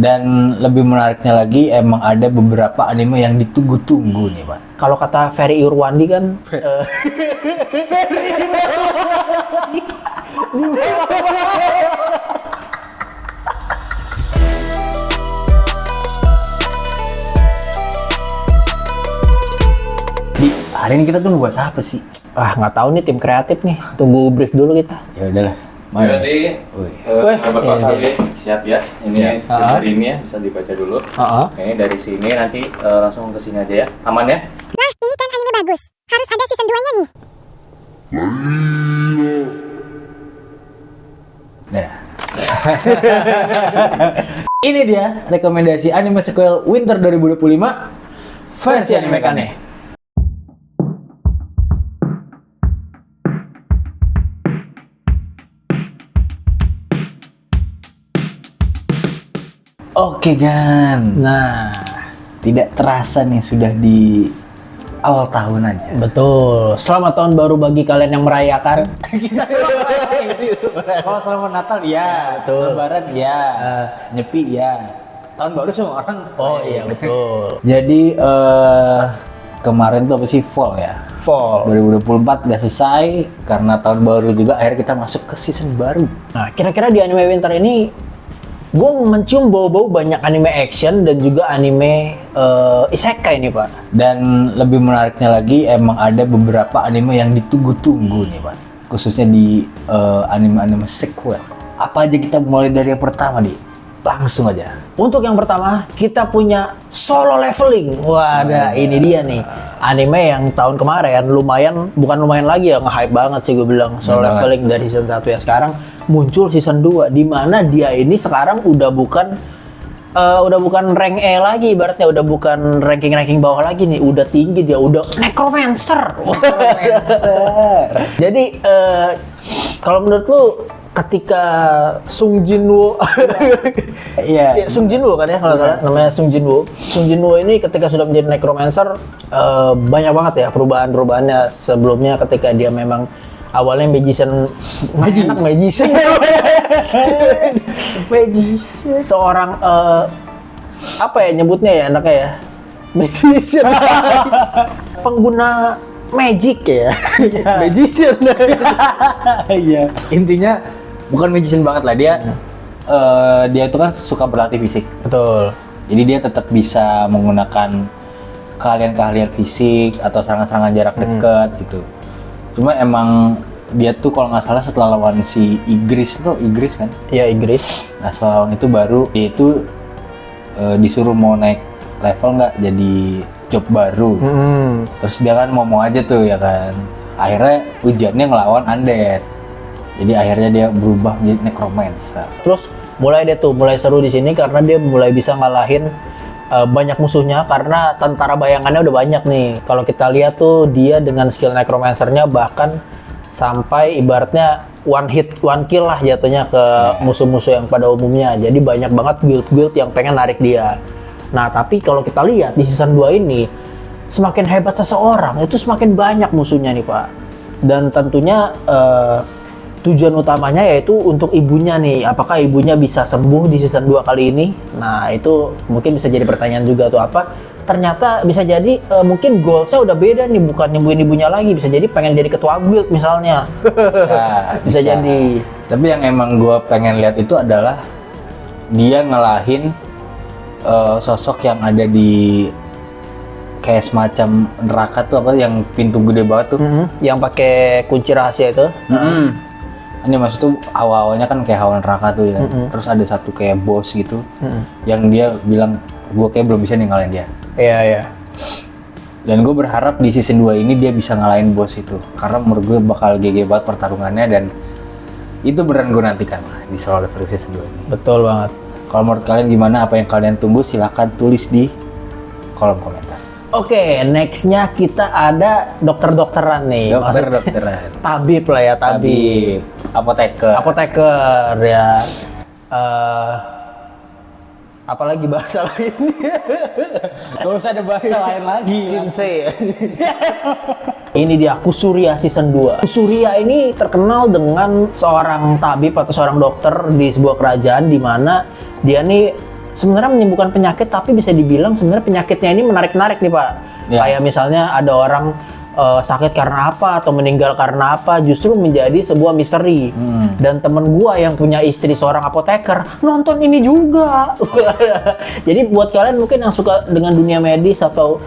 Dan lebih menariknya lagi, emang ada beberapa anime yang ditunggu-tunggu nih, Pak. Kalau kata Ferry Irwandi kan, Hari ini kita tuh mau bahas apa sih? nggak tahu nih tim kreatif nih. Tunggu brief dulu kita. Ya udahlah. Jadi, siap ya. Ini Siap. script hari ini ya, bisa dibaca dulu. Ini dari sini nanti langsung ke sini aja ya. Aman ya? Nah, ini kan anime bagus. Harus ada season 2-nya nih. Nah. Ini dia rekomendasi anime sequel Winter 2025 versi anime Kane. Oke Gan, Nah, tidak terasa nih sudah di awal tahun aja. betul. Selamat tahun baru bagi kalian yang merayakan. Kalau selamat Natal ya, betul. Lebaran ya, Nyepi ya, tahun baru semua orang. Oh iya betul. Jadi kemarin tuh apa sih fall ya? Fall. 2024 udah selesai karena tahun baru juga, akhirnya kita masuk ke season baru. Nah, kira-kira di anime Winter ini gue mencium bau-bau banyak anime action dan juga anime isekai nih, Pak. Dan lebih menariknya lagi, emang ada beberapa anime yang ditunggu-tunggu nih, Pak. Khususnya di anime-anime sequel. Apa aja, kita mulai dari yang pertama nih. Langsung aja. Untuk yang pertama, kita punya Solo Leveling. Wadah, ini dia nih. Anime yang tahun kemarin bukan lumayan lagi ya, nge-hype banget sih gue bilang. Solo Leveling dari season 1 ya, sekarang muncul season 2 di mana dia ini sekarang udah bukan rank E lagi, ibaratnya udah bukan ranking bawah lagi nih, udah tinggi dia, udah Necromancer. Jadi kalau menurut lu ketika Sung Jinwoo Iya. Sung Jinwoo kan ya kalau salah namanya Sung Jinwoo ini ketika sudah menjadi Necromancer banyak banget ya perubahannya. Sebelumnya ketika dia memang awalnya magician seorang apa ya nyebutnya ya enaknya ya, magician pengguna magic ya. Magician. Iya. Intinya bukan magician banget lah dia. Dia itu kan suka berlatih fisik. Betul. Jadi dia tetap bisa menggunakan keahlian-keahlian fisik atau serangan-serangan jarak dekat gitu. Cuma emang dia tuh kalau nggak salah setelah lawan si Igris kan? Iya, Igris. Nah setelah lawan itu baru dia itu disuruh mau naik level nggak jadi job baru. Terus dia kan mau aja tuh ya kan. Akhirnya ujiannya ngelawan undead. Jadi akhirnya dia berubah menjadi necromancer. Terus mulai seru di sini karena dia mulai bisa ngalahin banyak musuhnya karena tentara bayangannya udah banyak nih. Kalau kita lihat tuh dia dengan skill necromancernya bahkan sampai ibaratnya one hit one kill lah jatuhnya ke musuh-musuh yang pada umumnya. Jadi banyak banget guild-guild yang pengen narik dia. Nah, tapi kalau kita lihat di season 2 ini, semakin hebat seseorang, itu semakin banyak musuhnya nih, Pak. Dan tentunya tujuan utamanya yaitu untuk ibunya nih. Apakah ibunya bisa sembuh di season 2 kali ini? Nah, itu mungkin bisa jadi pertanyaan juga tuh apa. Ternyata bisa jadi mungkin goalsnya udah beda nih, bukan nyembuhin ibunya lagi. Bisa jadi pengen jadi ketua guild misalnya. Bisa jadi. Tapi yang emang gue pengen lihat itu adalah dia ngalahin sosok yang ada di kayak semacam neraka tuh, apa yang pintu gede banget tuh, yang pakai kunci rahasia itu. Ini maksud tuh awal-awalnya kan kayak hawa neraka tuh ya. Terus ada satu kayak bos gitu yang dia bilang gue kayak belum bisa nih ngalahin dia. Iya. Dan gue berharap di season 2 ini dia bisa ngalahin bos itu, karena menurut gue bakal GG banget pertarungannya, dan itu beneran gue nantikan lah di Solo Leveling season 2 ini. Betul banget. Kalau menurut kalian gimana? Apa yang kalian tunggu? Silahkan tulis di kolom komentar. Oke, nextnya kita ada dokter-dokteran nih. Dokter-dokteran. Tabib lah ya, tabib. Apoteker ya. Apalagi bahasa lain. Gak usah ada bahasa lain lagi. Sensei. Ini dia Kusuria season 2. Kusuria ini terkenal dengan seorang tabib atau seorang dokter di sebuah kerajaan di mana dia nih sebenarnya menyembuhkan penyakit, tapi bisa dibilang sebenarnya penyakitnya ini menarik-narik nih Pak. Ya. Kayak misalnya ada orang sakit karena apa atau meninggal karena apa, justru menjadi sebuah misteri. Dan temen gua yang punya istri seorang apoteker nonton ini juga. Jadi buat kalian mungkin yang suka dengan dunia medis atau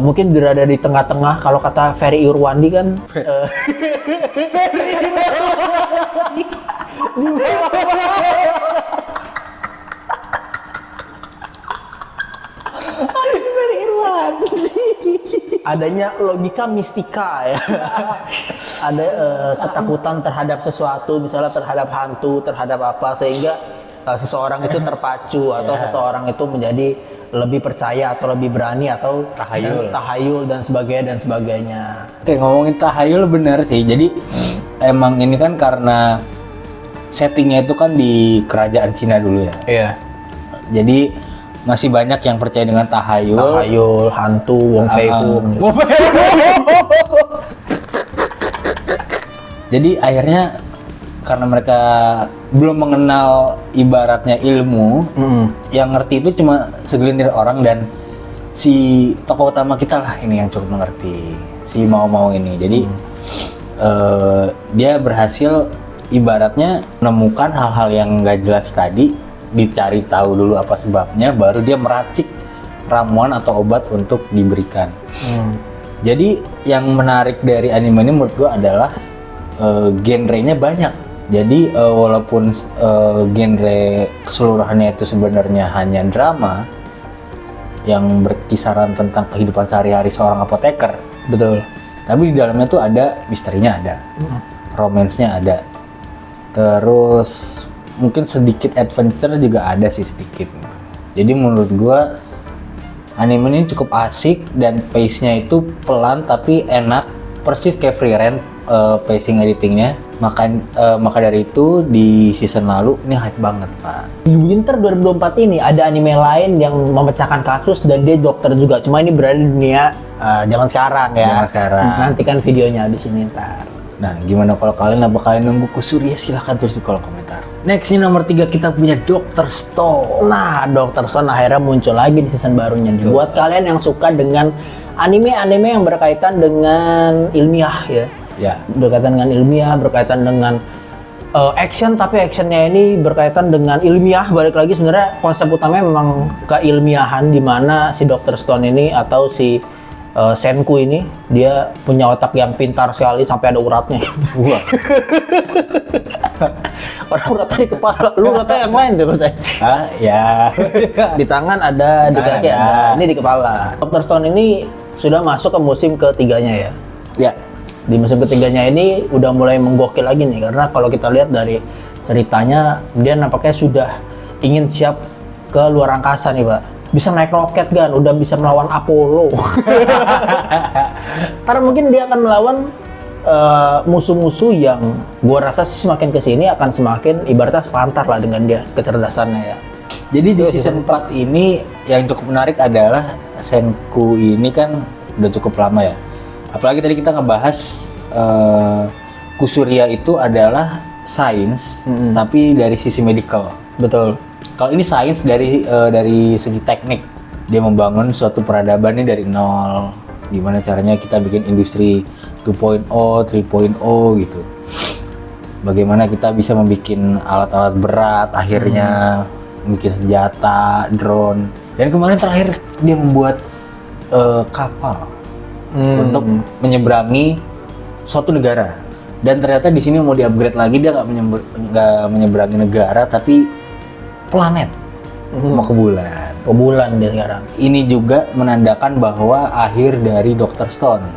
mungkin berada di tengah-tengah, kalau kata Ferry Irwandi kan adanya logika mistika ya. Ada ketakutan terhadap sesuatu, misalnya terhadap hantu, terhadap apa, sehingga seseorang itu terpacu atau seseorang itu menjadi lebih percaya atau lebih berani atau tahayul dan sebagainya. Oke, ngomongin tahayul bener sih. Jadi emang ini kan karena settingnya itu kan di kerajaan Cina dulu ya. Iya. Jadi masih banyak yang percaya dengan tahayul. Tahayul, hantu, Wong Fei Hung. Jadi akhirnya karena mereka belum mengenal ibaratnya ilmu, yang ngerti itu cuma segelintir orang dan si tokoh utama kita lah ini yang cukup mengerti, si Mau ini. Jadi dia berhasil ibaratnya menemukan hal-hal yang nggak jelas tadi, dicari tahu dulu apa sebabnya, baru dia meracik ramuan atau obat untuk diberikan. Jadi yang menarik dari anime ini menurut gua adalah genrenya banyak. Jadi walaupun genre keseluruhannya itu sebenarnya hanya drama yang berkisaran tentang kehidupan sehari-hari seorang apoteker, Betul. tapi di dalamnya tuh ada misterinya, ada romance-nya ada, terus mungkin sedikit adventure juga ada sih sedikit. Jadi menurut gua anime ini cukup asik dan pace-nya itu pelan tapi enak, persis kayak Free Rent pacing editingnya. Maka dari itu di season lalu ini hype banget Pak. Di Winter 2024 ini ada anime lain yang memecahkan kasus dan dia dokter juga. Cuma ini berada di dunia zaman sekarang ya. Zaman sekarang. Nantikan videonya di sini ntar. Nah, gimana kalau kalian apa kalian nunggu Kusuria? Silahkan tulis di kolom komentar. Next ini nomor 3 kita punya Dr. Stone. Nah, Dr. Stone akhirnya muncul lagi di season barunya. Buat kalian yang suka dengan anime-anime yang berkaitan dengan ilmiah ya. Ya. Berkaitan dengan ilmiah, berkaitan dengan action, tapi actionnya ini berkaitan dengan ilmiah. Balik lagi sebenarnya konsep utamanya memang keilmiahan, di mana si Dr. Stone ini atau si Senku ini dia punya otak yang pintar sekali sampai ada uratnya. Wah. Orang uratnya di kepala, lu uratnya yang lain deh uratnya. Ah, ya. Di tangan ada, di kaki ada, ini di kepala. Dr. Stone ini sudah masuk ke musim ketiganya ya. Ya. Di musim ketiganya ini udah mulai menggokil lagi nih, karena kalau kita lihat dari ceritanya dia nampaknya sudah ingin siap ke luar angkasa nih Pak. Bisa naik roket kan, udah bisa melawan Apollo. Karena mungkin dia akan melawan musuh-musuh yang gua rasa sih semakin kesini akan semakin ibaratnya sepantar lah dengan dia kecerdasannya ya. Jadi di season 4 ini yang cukup menarik adalah Senku ini kan udah cukup lama ya. Apalagi tadi kita ngebahas Kusuria itu adalah sains, tapi dari sisi medical. Betul. Kalau ini sains dari segi teknik, dia membangun suatu peradaban ini dari nol. Gimana caranya kita bikin industri 2.0, 3.0 gitu. Bagaimana kita bisa membuat alat-alat berat, akhirnya bikin senjata, drone. Dan kemarin terakhir dia membuat kapal untuk menyeberangi suatu negara. Dan ternyata di sini mau di-upgrade lagi, dia nggak menyeberangi negara tapi planet. Mau ke bulan. Ke bulan dia sekarang. Ini juga menandakan bahwa akhir dari Dr. Stone.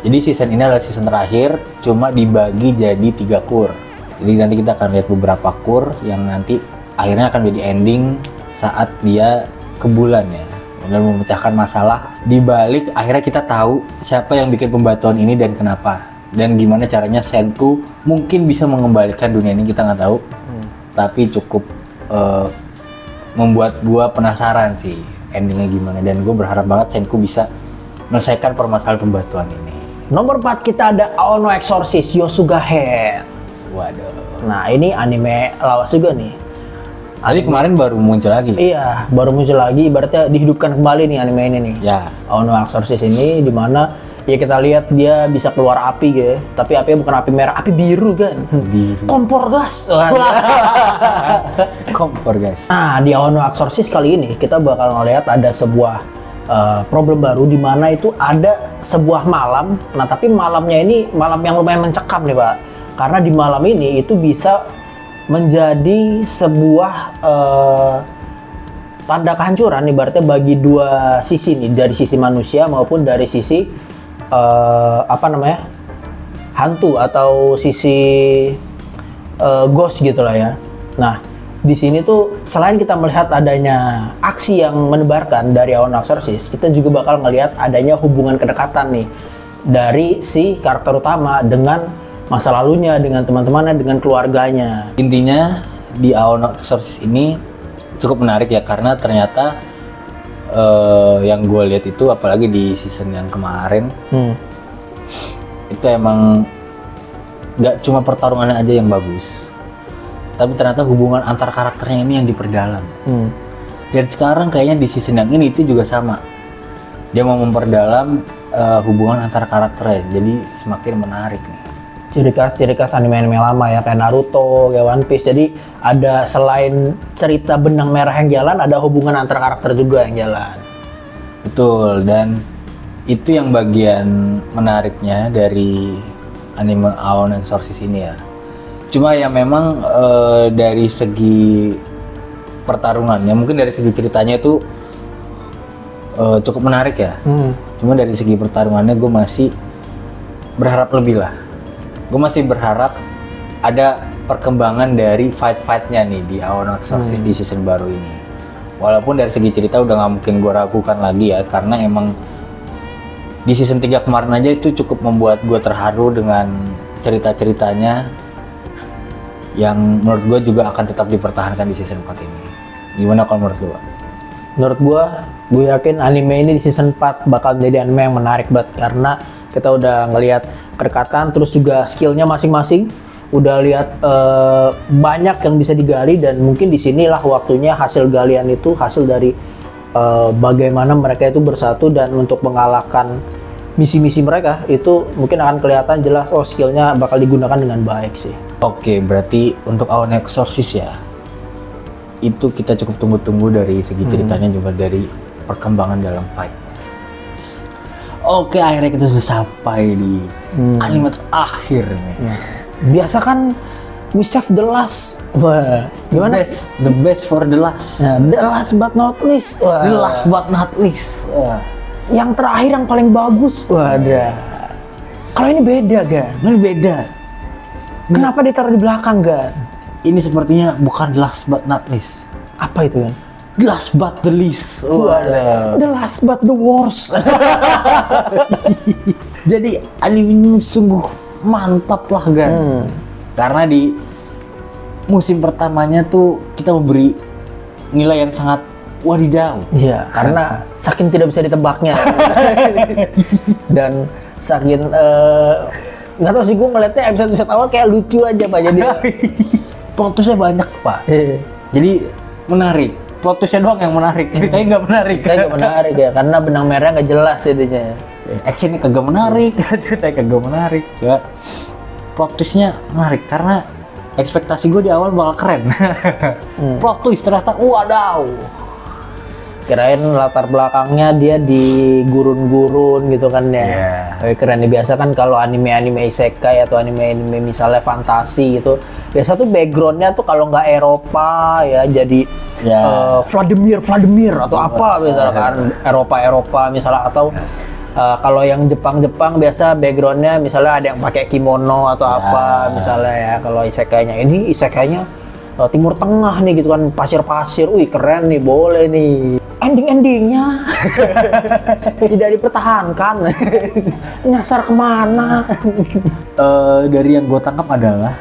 Jadi season ini adalah season terakhir, cuma dibagi jadi 3 kur. Jadi nanti kita akan lihat beberapa kur yang nanti akhirnya akan jadi ending saat dia ke bulan ya. Dan memecahkan masalah. Di balik akhirnya kita tahu siapa yang bikin pembatuan ini dan kenapa. Dan gimana caranya Senku mungkin bisa mengembalikan dunia ini, kita nggak tahu. Tapi cukup membuat gua penasaran sih endingnya gimana. Dan gue berharap banget Senku bisa menyelesaikan permasalahan pembatuan ini. Nomor 4 kita ada Aono Exorcist Yosuga Head. Waduh. Nah ini anime lawas juga nih. Jadi kemarin baru muncul lagi. Iya, baru muncul lagi, ibaratnya dihidupkan kembali nih anime ini nih. Ya. Aono Exorcist ini dimana ya kita lihat dia bisa keluar api gitu, tapi apinya bukan api merah, api biru kan. Biru. Kompor gas. Kompor guys. Nah, di Aono Exorcist kali ini kita bakal ngeliat ada sebuah problem baru di mana itu ada sebuah malam. Nah, tapi malamnya ini malam yang lumayan mencekam nih, Pak. Karena di malam ini itu bisa menjadi sebuah tanda kehancuran ibaratnya bagi dua sisi nih, dari sisi manusia maupun dari sisi hantu atau sisi ghost gitulah ya. Nah, di sini tuh selain kita melihat adanya aksi yang menebarkan dari Aono Exorcist, kita juga bakal ngelihat adanya hubungan kedekatan nih dari si karakter utama dengan masa lalunya, dengan teman-temannya, dengan keluarganya. Intinya di Aono Exorcist ini cukup menarik ya, karena ternyata yang gue lihat itu apalagi di season yang kemarin itu emang nggak cuma pertarungannya aja yang bagus, tapi ternyata hubungan antar karakternya ini yang diperdalam. Dan sekarang kayaknya di season yang ini itu juga sama, dia mau memperdalam hubungan antar karakternya, jadi semakin menarik nih. Ciri khas anime-anime lama ya, kayak Naruto, kayak One Piece. Jadi ada selain cerita benang merah yang jalan, ada hubungan antar karakter juga yang jalan. Betul, dan itu yang bagian menariknya dari anime Aono Exorcist ini ya. Cuma ya memang dari segi pertarungannya, mungkin dari segi ceritanya itu cukup menarik ya. Cuma dari segi pertarungannya gue masih berharap lebih lah. Gue masih berharap ada perkembangan dari fight-fightnya nih di Aono Exorcist di season baru ini. Walaupun dari segi cerita udah nggak mungkin gue ragukan lagi ya, karena emang di season 3 kemarin aja itu cukup membuat gue terharu dengan cerita-ceritanya yang menurut gue juga akan tetap dipertahankan di season 4 ini. Gimana kalau menurut lo? Menurut gue yakin anime ini di season 4 bakal menjadi anime yang menarik banget, karena kita udah ngelihat kedekatan, terus juga skillnya masing-masing, udah lihat banyak yang bisa digali, dan mungkin disinilah waktunya hasil galian itu hasil dari bagaimana mereka itu bersatu dan untuk mengalahkan misi-misi mereka itu mungkin akan kelihatan jelas, oh skillnya bakal digunakan dengan baik sih. Oke, berarti untuk Aono Exorcist ya, itu kita cukup tunggu-tunggu dari segi ceritanya juga dari perkembangan dalam fight. Oke, akhirnya kita sudah sampai di anime terakhir nih. Biasa kan we save the last. Wah, gimana? The best for the last. Nah, the last but not least. Wah. The last but not least. Wah. Yang terakhir yang paling bagus. Wadah. Kalau ini beda, Gan. Ini beda. Kenapa ditaruh di belakang, Gan? Ini sepertinya bukan the last but not least. Apa itu, Gan? The last but the least. Wadah. The last but the worst. Jadi anime ini sungguh mantap lah, Gan. Karena di musim pertamanya tuh kita memberi nilai yang sangat wadidaw. Iya, karena saking tidak bisa ditebaknya. Dan saking nggak tahu sih, gue ngeliatnya episode awal kayak lucu aja Pak, jadi plot twist-nya banyak Pak. Jadi menarik. Plot twist-nya doang yang menarik, ceritanya nggak menarik. Ceritanya nggak menarik ya, karena benang merahnya nggak jelas jadinya. Actionnya kagak menarik, ceritanya kagak menarik. Coba plot twist-nya menarik karena ekspektasi gue di awal bakal keren. Plot twist ternyata wadaw. Kirain latar belakangnya dia di gurun-gurun gitu kan ya. Tapi keren nih, biasa kan kalau anime-anime isekai atau anime-anime misalnya fantasi gitu, biasa tuh backgroundnya tuh kalau nggak Eropa ya jadi Vladimir atau apa misalkan Eropa misalnya, atau kalau yang Jepang biasa backgroundnya misalnya ada yang pakai kimono atau apa misalnya ya. Kalau isekainya ini isekainya Timur Tengah nih gitu kan, pasir-pasir, wih keren nih, boleh nih. Ending-endingnya tidak dipertahankan. Nyasar kemana? Dari yang gue tangkap adalah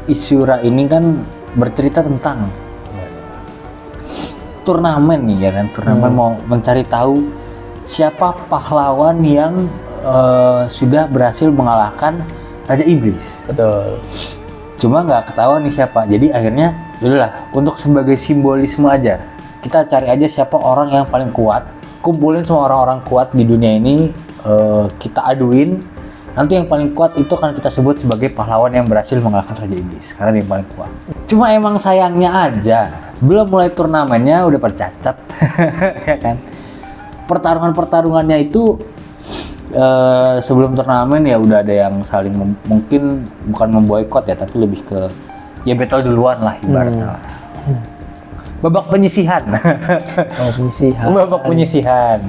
Ishura ini kan bercerita tentang turnamen nih ya kan, turnamen mau mencari tahu siapa pahlawan yang sudah berhasil mengalahkan Raja Iblis. Betul. Cuma nggak ketahuan nih siapa. Jadi akhirnya Yaudahlah, untuk sebagai simbolisme aja, kita cari aja siapa orang yang paling kuat, kumpulin semua orang-orang kuat di dunia ini, kita aduin, nanti yang paling kuat itu akan kita sebut sebagai pahlawan yang berhasil mengalahkan Raja Iblis, karena dia yang paling kuat. Cuma emang sayangnya aja, belum mulai turnamennya udah pada cacat, ya kan? Pertarungannya itu sebelum turnamen ya udah ada yang saling mungkin bukan memboikot ya, tapi lebih ke ya battle duluan lah ibaratnya lah. Babak penyisihan. Babak penyisihan.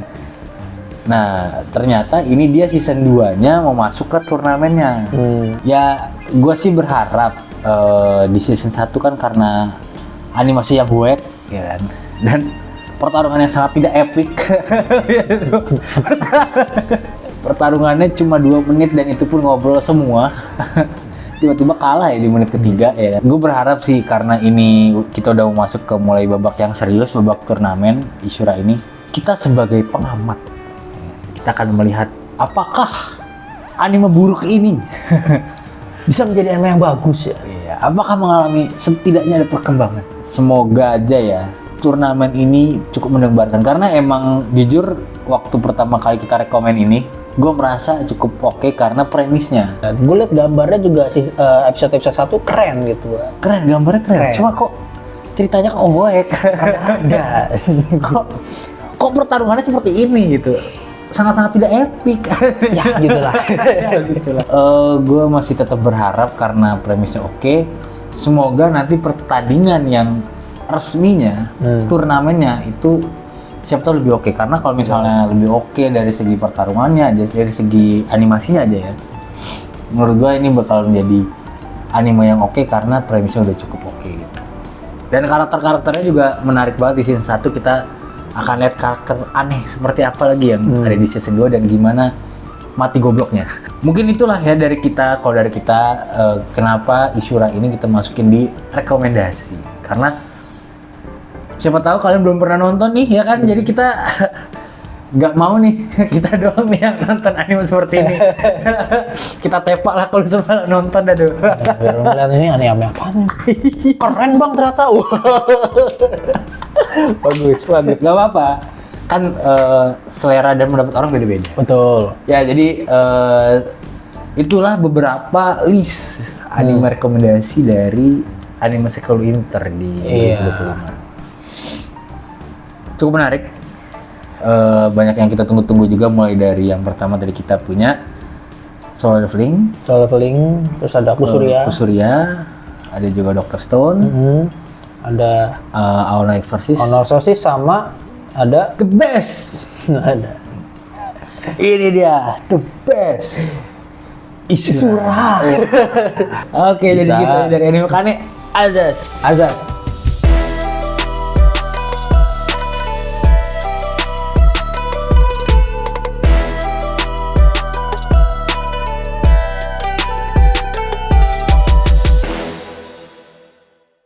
Nah, ternyata ini dia season 2-nya mau masuk ke turnamennya. Ya, gue sih berharap di season 1 kan karena animasi yang buek, ya kan. Dan pertarungan yang sangat tidak epic. Pertarungannya cuma 2 menit dan itu pun ngobrol semua. Tiba-tiba kalah ya di menit ketiga ya kan. Gue berharap sih karena ini kita udah mau masuk ke mulai babak yang serius, babak turnamen Ishura ini, kita sebagai pengamat kita akan melihat apakah anime buruk ini bisa menjadi anime yang bagus ya. Iya, apakah mengalami setidaknya ada perkembangan. Semoga aja ya turnamen ini cukup mendebarkan, karena emang jujur waktu pertama kali kita rekomen ini gue merasa cukup oke karena premisnya. Gue liat gambarnya juga episode 1 keren gitu. Keren, gambarnya keren. Cuma kok ceritanya kok oek. Ada. kok pertarungannya seperti ini gitu. Sangat-sangat tidak epic. Ya gitulah. Gue masih tetap berharap karena premisnya oke. Semoga nanti pertandingan yang resminya, turnamennya itu siapa tahu lebih oke. Karena kalau misalnya lebih oke dari segi pertarungannya, dari segi animasinya aja ya, menurut gue ini bakal menjadi anime yang oke karena premisnya udah cukup oke gitu. Dan karakter-karakternya juga menarik banget di season 1. Kita akan lihat karakter aneh seperti apa lagi yang ada di season 2 dan gimana mati gobloknya. Mungkin itulah ya dari kita, kalau dari kita kenapa Ishura ini kita masukin di rekomendasi. Karena siapa tahu kalian belum pernah nonton nih ya kan, jadi kita nggak mau nih kita doang nih yang nonton anime seperti ini. Kita tepak lah kalau semua nonton, aduh. Biar ngeliat ini anime apaan? Keren bang ternyata. bagus, nggak apa-apa. Kan selera dan pendapat orang beda-beda. Betul. Ya jadi itulah beberapa list anime rekomendasi dari anime Sekolah Inter di 2025. Cukup menarik, banyak yang kita tunggu-tunggu juga, mulai dari yang pertama tadi kita punya Solo Leveling, terus ada Kusuria, ada juga Dr. Stone, ada Aono Exorcist, sama ada The Best. ada Ini dia The Best, Ishura. Oke, jadi gitu dari anime Kane Azaz.